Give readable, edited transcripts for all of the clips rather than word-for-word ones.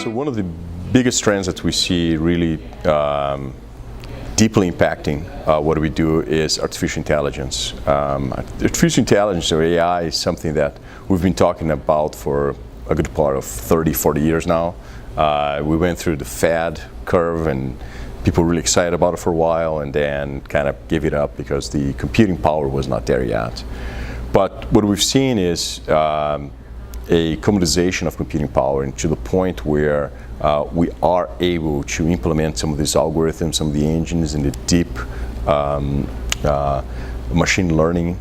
So one of the biggest trends that we see really deeply impacting what we do is artificial intelligence. Artificial intelligence, or AI, is something that we've been talking about for a good part of 30, 40 years now. We went through the fad curve and people were really excited about it for a while and then kind of gave it up because the computing power was not there yet. But what we've seen is a commoditization of computing power, and to the point where we are able to implement some of these algorithms, some of the engines, and the deep machine learning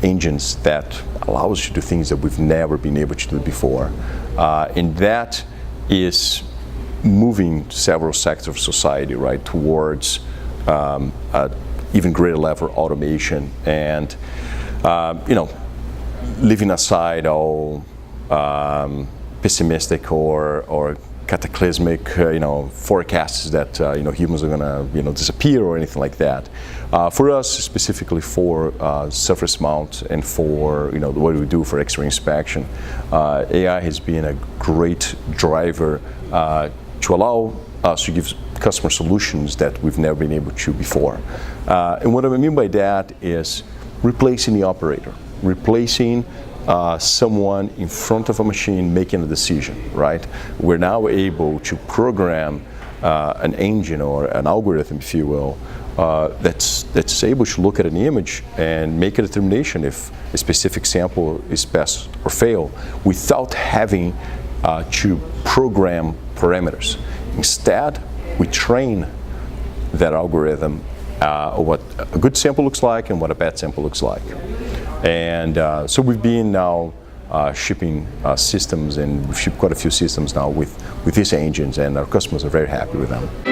engines that allow us to do things that we've never been able to do before. And that is moving several sectors of society, right, towards even greater level of automation. And leaving aside all pessimistic or cataclysmic forecasts that humans are going to disappear or anything like that. For us, specifically for surface mount and for what we do for X-ray inspection, AI has been a great driver to allow us to give customer solutions that we've never been able to before. And what I mean by that is replacing the operator, replacing someone in front of a machine making a decision, right? We're now able to program an engine or an algorithm, if you will, that's able to look at an image and make a determination if a specific sample is pass or fail without having to program parameters. Instead, we train that algorithm what a good sample looks like and what a bad sample looks like. And so we've been now shipping systems, and we've shipped quite a few systems now with these engines, and our customers are very happy with them.